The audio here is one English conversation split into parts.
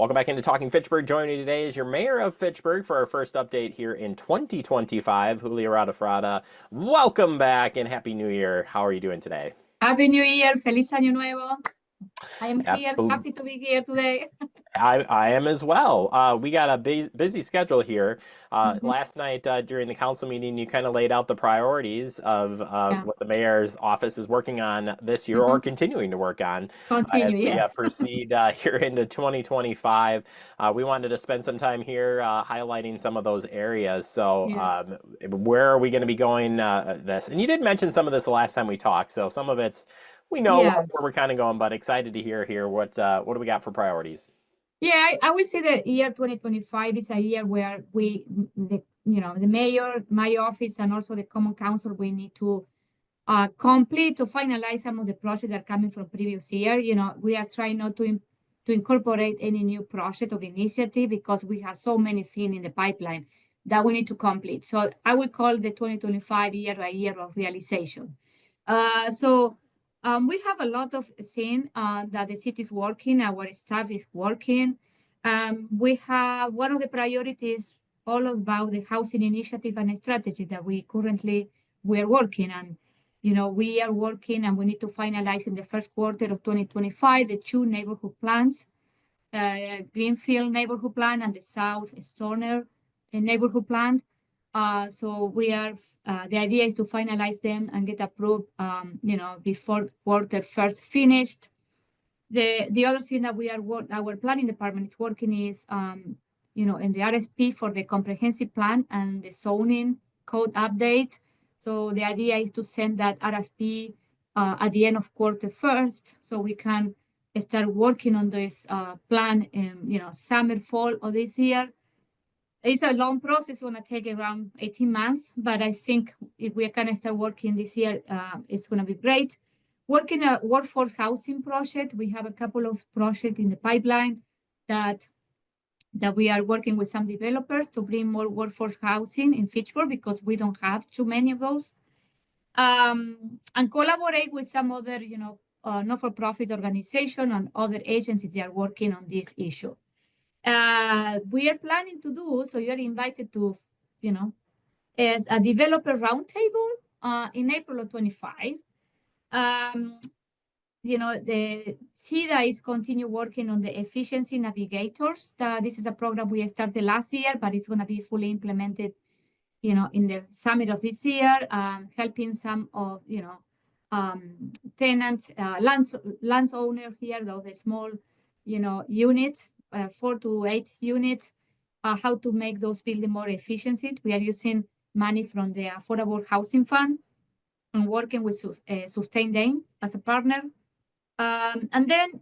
Welcome back into Talking Fitchburg. Joining me today is your mayor of Fitchburg for our first update here in 2025, Arata-Fratta. Welcome back and Happy New Year. How are you doing today? Happy New Year, Feliz Año Nuevo. I am here, Absolutely. happy to be here today. I am as well. We got a busy schedule here. Mhm. Last night during the council meeting, you kind of laid out the priorities of Yeah. what the mayor's office is working on this year or Mhm. continuing to work on Continue, as we yes. proceed here into 2025. We wanted to spend some time here highlighting some of those areas. So, Yes. where are we going to be going this? And you did mention some of this the last time we talked. So, some of it's we know where Yes. we're kind of going, but excited to hear here what do we got for priorities? Yeah, I would say that year 2025 is a year where the mayor, my office, and also the common council, we need to complete to finalize some of the projects that are coming from previous year. We are trying not to incorporate any new project of initiative because we have so many things in the pipeline that we need to complete. So I would call the 2025 year a year of realization. We have a lot of things that the city is working, our staff is working. We have one of the priorities all about the housing initiative and strategy that we are working on. We are working and we need to finalize in the first quarter of 2025 the two neighborhood plans, Greenfield neighborhood plan and the South Stoner neighborhood plan. The idea is to finalize them and get approved, before quarter first finished. The other thing that our planning department is working is, in the RFP for the comprehensive plan and the zoning code update. So the idea is to send that RFP at the end of quarter first, so we can start working on this plan in, summer, fall of this year. It's a long process, it's gonna take around 18 months, but I think if we can start working this year, it's gonna be great. Working a workforce housing project, we have a couple of projects in the pipeline that we are working with some developers to bring more workforce housing in Fitchburg because we don't have too many of those. And collaborate with some other, not-for-profit organization and other agencies that are working on this issue. We are planning to do, so you're invited to, as a developer roundtable in April of 25. The CIDA is continue working on the efficiency navigators. This is a program we started last year, but it's going to be fully implemented, in the summit of this year, helping some of, tenants, landowners here, though the small, units, 4 to 8 units, how to make those buildings more efficient. We are using money from the Affordable Housing Fund and working with Sustain Dane as a partner. And then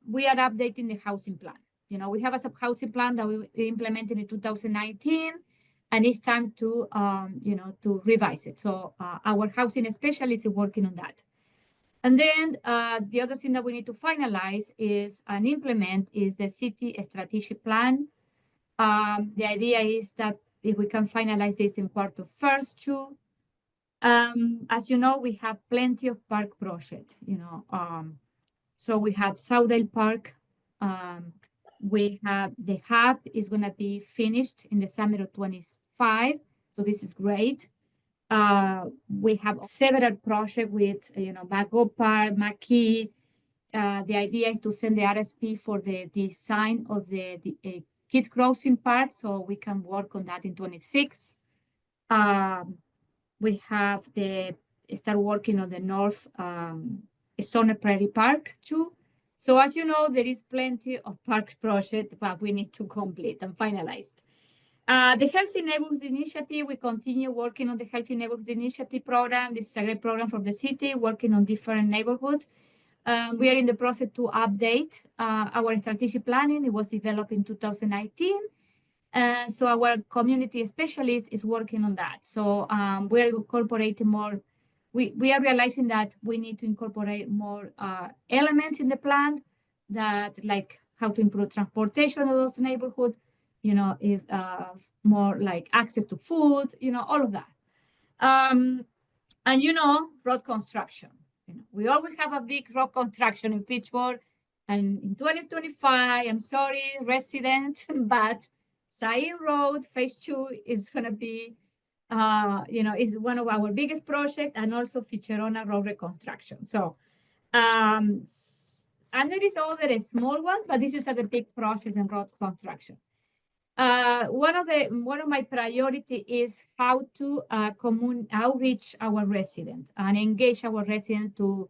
we are updating the housing plan. We have a housing plan that we implemented in 2019, and it's time to, to revise it. So our housing specialist is working on that. And then the other thing that we need to finalize is and implement is the city strategic plan. The idea is that if we can finalize this in quarter first too. As you know, we have plenty of park projects, so we have Southdale Park. We have the hub is going to be finished in the summer of 25. So this is great. We have several projects with, Bago Park, Maki. The idea is to send the RSP for the design of the Kid Crossing part, so we can work on that in 26. We have start working on the North Stoner Prairie Park too. So as you know, there is plenty of parks project, but we need to complete and finalize. The Healthy Neighborhoods Initiative, we continue working on the Healthy Neighborhoods Initiative program. This is a great program for the city, working on different neighborhoods. We are in the process to update our strategic planning. It was developed in 2019. So our community specialist is working on that. So we are incorporating more. We are realizing that we need to incorporate more elements in the plan, that like how to improve transportation of those neighborhoods, if more like access to food, all of that. And road construction. We always have a big road construction in Fitchburg. And in 2025, I'm sorry, residents, but Sain Road Phase 2 is going to be, is one of our biggest projects, and also Ficherona Road reconstruction. So, and there is other small one, but this is a big project in road construction. One of my priority is how to outreach our residents and engage our residents to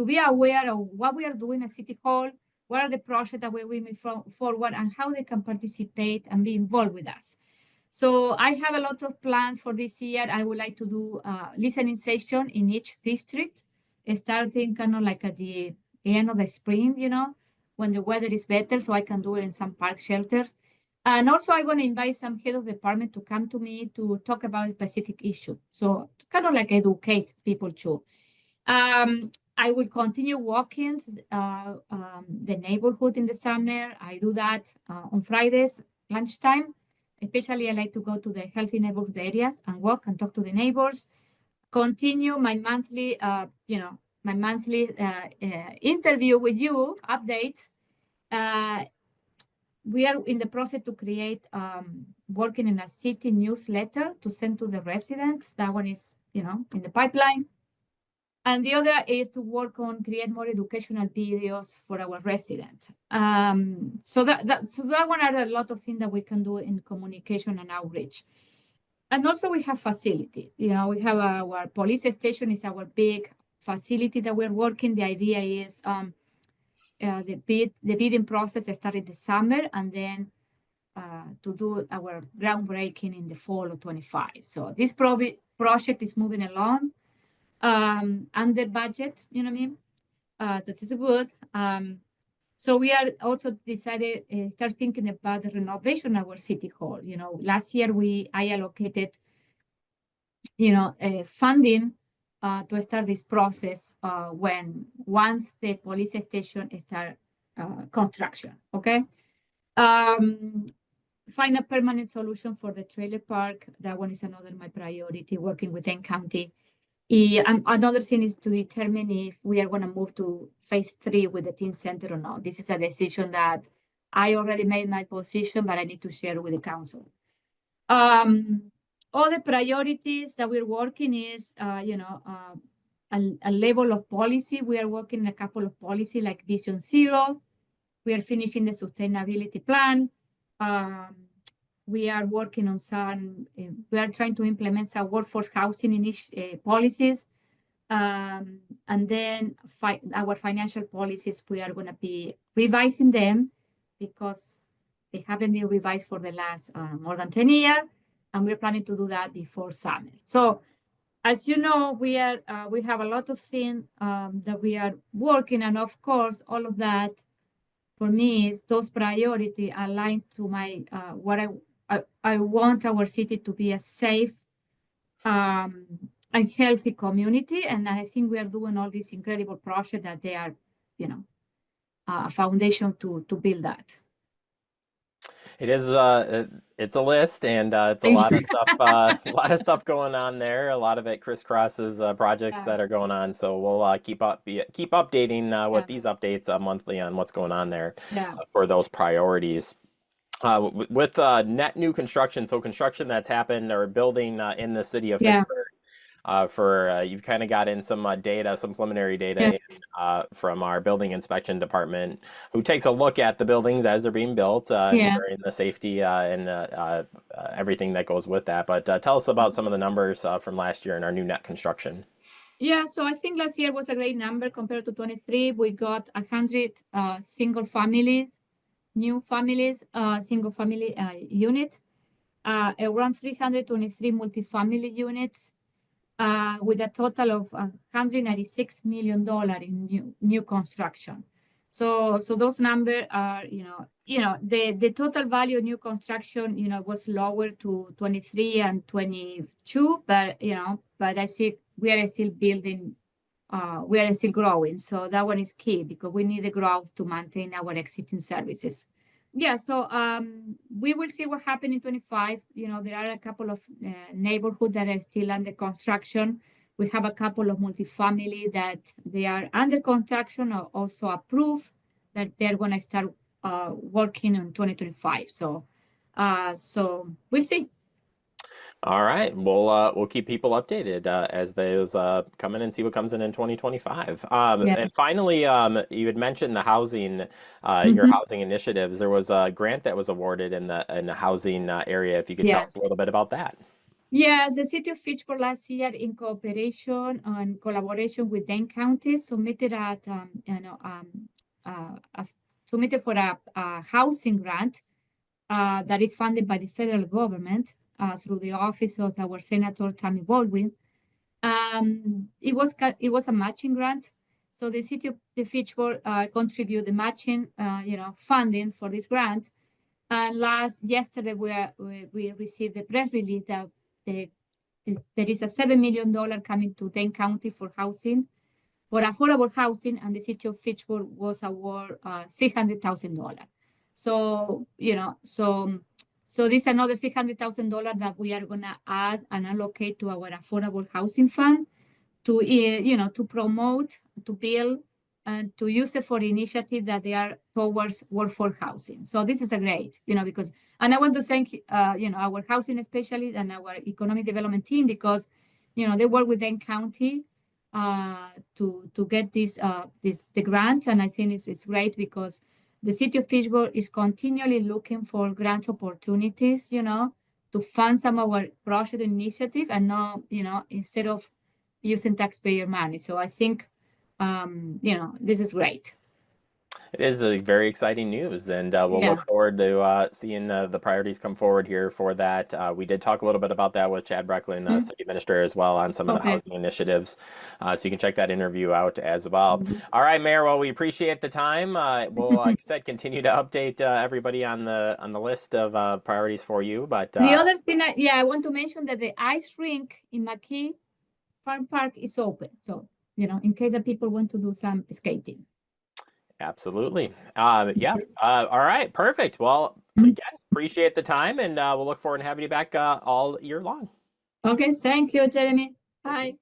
be aware of what we are doing at City Hall, what are the projects that we move forward, and how they can participate and be involved with us. So I have a lot of plans for this year. I would like to do listening session in each district, starting kind of like at the end of the spring, when the weather is better, so I can do it in some park shelters. And also I want to invite some head of department to come to me to talk about a specific issue. So kind of like educate people too. I will continue walking the neighborhood in the summer. I do that on Fridays, lunchtime. Especially I like to go to the healthy neighborhood areas and walk and talk to the neighbors. Continue my monthly, interview with you, updates. We are in the process to create, working in a city newsletter to send to the residents. That one is, in the pipeline. And the other is to work on create more educational videos for our residents. So that one are a lot of things that we can do in communication and outreach. And also we have facility. We have our police station is our big facility that we're working. The idea is the bidding process started this summer, and then to do our groundbreaking in the fall of 25. So this project is moving along. Under budget, you know what I mean? That is good. So we are also decided, start thinking about the renovation of our city hall. Last year I allocated, funding to start this process once the police station start construction, okay? Find a permanent solution for the trailer park. That one is another my priority, working with N County. And another thing is to determine if we are going to move to phase 3 with the teen center or not. This is a decision that I already made my position, but I need to share with the council. All the priorities that we're working is, a level of policy. We are working a couple of policy like Vision Zero. We are finishing the sustainability plan. We are working on we are trying to implement some workforce housing policies. And then our financial policies, we are going to be revising them because they haven't been revised for the last more than 10 years. And we're planning to do that before summer. So as you know, we have a lot of things that we are working. And of course, all of that for me is those priorities aligned to my, what I want our city to be a safe and healthy community. And I think we are doing all these incredible projects that they are, a foundation to build that. It is it's a list, and it's a lot of stuff, a lot of stuff going on there. A lot of it crisscrosses projects that are going on. So we'll keep updating with these updates monthly on what's going on there for those priorities. With net new construction, so construction that's happened or building in the city of Fitchburg. You've kind of got in some data, some preliminary data from our building inspection department, who takes a look at the buildings as they're being built, ensuring the safety and everything that goes with that. But tell us about some of the numbers from last year in our new net construction. Yeah, so I think last year was a great number compared to 23. We got 100 single families, new families, single family units, around 323 multifamily units. With a total of $196 million in new construction. So those numbers are, the total value of new construction, was lower to 23 and 22, but, but I see we are still building, we are still growing. So that one is key because we need the growth to maintain our existing services. Yeah, so we will see what happens in 25. There are a couple of neighborhoods that are still under construction. We have a couple of multifamily that they are under construction or also approved that they're going to start working on 2025. So we'll see. All right, we'll keep people updated as those come in and see what comes in 2025. Yeah. And finally, you had mentioned the housing, your Mhm. housing initiatives. There was a grant that was awarded in the housing area. If you could tell Yeah. us a little bit about that. Yes, the city of Fitchburg last year, in cooperation and collaboration with Dane County, submitted a, submitted for a housing grant that is funded by the federal government through the office of our Senator Tammy Baldwin. It was a matching grant, so the city of the Fitchburg contribute the matching, funding for this grant. And yesterday we received the press release that the, there is a $7 million coming to Dane County for housing, for affordable housing, and the city of Fitchburg was awarded $600,000. So so this is another $600,000 that we are gonna add and allocate to our affordable housing fund to to promote, to build, and to use it for initiatives that they are towards workforce housing. So this is a great, because, and I want to thank our housing specialist and our economic development team, because they work with Dane County to get the grant, and I think it's great because the city of Fitchburg is continually looking for grant opportunities, to fund some of our project initiative, and not, instead of using taxpayer money. So I think, this is great. It is a very exciting news, and we'll Yeah. look forward to seeing the priorities come forward here for that. We did talk a little bit about that with Chad Brecklin, Mm. City Administrator, as well on some of the Okay. housing initiatives. So you can check that interview out as well. Mhm. All right, Mayor. Well, we appreciate the time. We'll, like I said, continue to update everybody on the list of priorities for you. But The other thing, I want to mention that the ice rink in McKee Farm Park is open. So, in case that people want to do some skating. absolutely, yeah. All right, perfect. Well, Mhm. again, appreciate the time, and we'll look forward to having you back all year long. Okay, thank you, Jeremy. Thank you. Bye.